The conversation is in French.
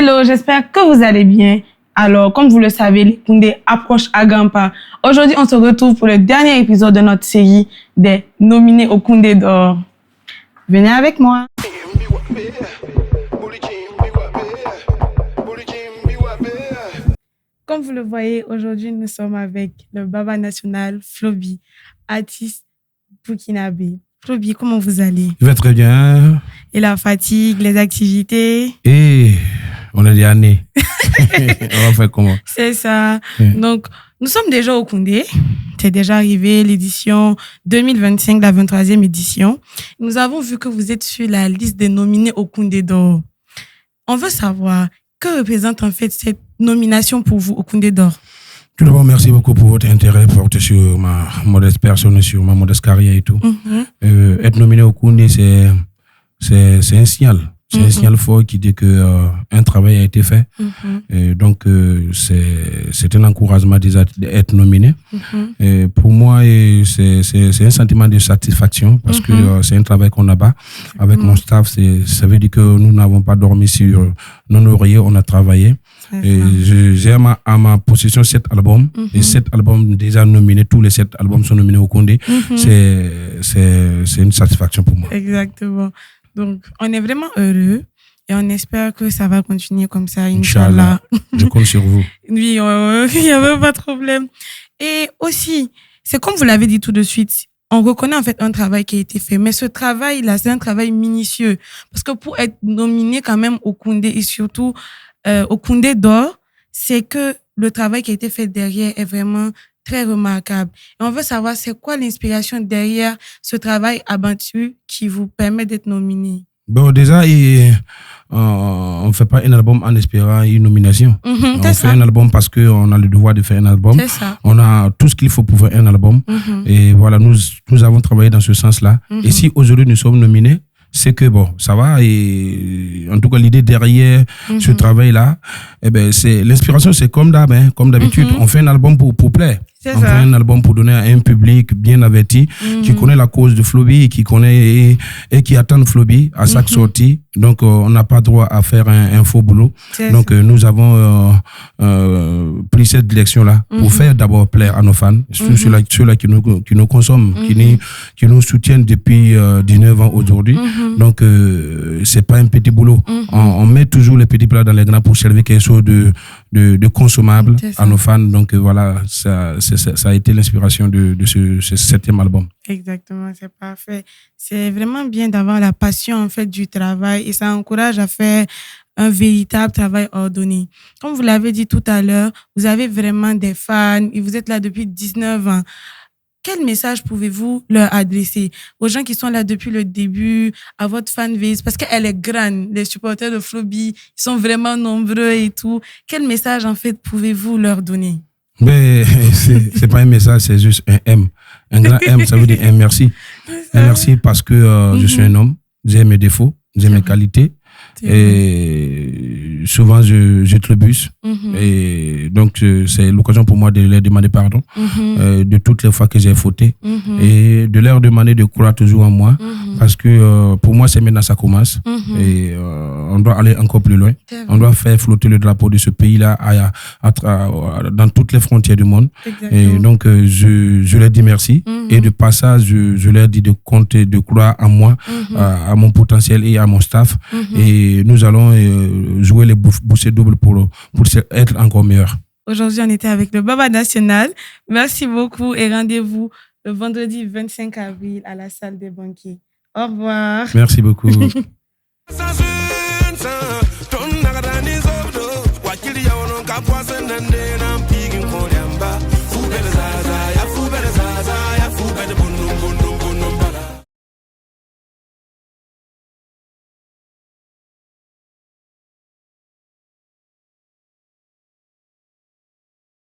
Hello, j'espère que vous allez bien. Alors, comme vous le savez, les Koundé approchent à grands pas. Aujourd'hui, on se retrouve pour le dernier épisode de notre série des nominés au Koundé d'or. Venez avec moi. Comme vous le voyez, aujourd'hui, nous sommes avec le Baba national, Flobi, artiste burkinabé. Flobi, comment vous allez? Je vais très bien. Et la fatigue, les activités? Et on est des années. On va faire comment? C'est ça. Donc, nous sommes déjà au Koundé. C'est déjà arrivé l'édition 2025, la 23e édition. Nous avons vu que vous êtes sur la liste des nominés au Koundé d'or. On veut savoir, que représente en fait cette nomination pour vous au Koundé d'or? Tout d'abord, merci beaucoup pour votre intérêt porté sur ma modeste personne, sur ma modeste carrière et tout. Être nominé au Koundé, c'est un signal. C'est un signal fort qui dit que un travail a été fait. Donc, c'est un encouragement d'être nominé. Pour moi, c'est un sentiment de satisfaction parce que c'est un travail qu'on abat. Avec mon staff, ça veut dire que nous n'avons pas dormi sur nos lauriers, on a travaillé. J'ai à ma possession 7 albums. Et 7 albums déjà nominés, tous les 7 albums sont nominés au Koundé. C'est une satisfaction pour moi. Exactement. Donc, on est vraiment heureux et on espère que ça va continuer comme ça, Inch'Allah. Je compte sur vous. Oui, il n'y avait pas de problème. Et aussi, c'est comme vous l'avez dit tout de suite, on reconnaît en fait un travail qui a été fait. Mais ce travail-là, c'est un travail minutieux. Parce que pour être nominé quand même au Koundé et surtout au Koundé d'or, c'est que le travail qui a été fait derrière est vraiment très remarquable. Et on veut savoir c'est quoi l'inspiration derrière ce travail abattu qui vous permet d'être nominé. Bon, déjà, on ne fait pas un album en espérant une nomination. On fait un album parce qu'on a le devoir de faire un album. C'est ça. On a tout ce qu'il faut pour faire un album. Et voilà, nous avons travaillé dans ce sens-là. Et si aujourd'hui nous sommes nominés, c'est que bon, ça va. Et en tout cas, l'idée derrière ce travail-là, eh ben, l'inspiration, c'est comme d'habitude. On fait un album pour plaire. On fait un album pour donner à un public bien averti, qui connaît la cause de Flobi, qui connaît et qui attend Flobi à chaque sortie. Donc, on n'a pas droit à faire un faux boulot. Donc, nous avons pris cette direction-là pour faire d'abord plaire à nos fans, ceux-là qui nous consomment, qui nous soutiennent depuis 19 ans aujourd'hui. Donc, c'est pas un petit boulot. On met toujours les petits plats dans les grands pour servir quelque chose de consommable à nos fans. Donc, voilà, ça a été l'inspiration de ce 7e album. Exactement, c'est parfait. C'est vraiment bien d'avoir la passion en fait du travail et ça encourage à faire un véritable travail ordonné. Comme vous l'avez dit tout à l'heure, vous avez vraiment des fans et vous êtes là depuis 19 ans. Quel message pouvez-vous leur adresser aux gens qui sont là depuis le début, à votre fanbase? Parce qu'elle est grande, les supporters de Flobi, ils sont vraiment nombreux et tout. Quel message en fait pouvez-vous leur donner? Mais c'est pas un message, c'est juste un M. Un grand M, ça veut dire un merci. Un merci parce que je suis un homme, j'ai mes défauts, j'ai mes qualités. Et souvent, je trébuche. Et donc, c'est l'occasion pour moi de leur demander pardon de toutes les fois que j'ai fauté. Et de leur demander de croire toujours en moi. Parce que pour moi, c'est maintenant ça commence. Et on doit aller encore plus loin. On doit faire flotter le drapeau de ce pays-là dans toutes les frontières du monde. Et donc, je leur dis merci. Et de passage, je leur dis de compter, de croire en moi, à mon potentiel et à mon staff. Et nous allons jouer les bouchées doubles pour être encore meilleurs. Aujourd'hui, on était avec le Baba national. Merci beaucoup et rendez-vous le vendredi 25 avril à la salle des banquiers. Au revoir. Merci beaucoup.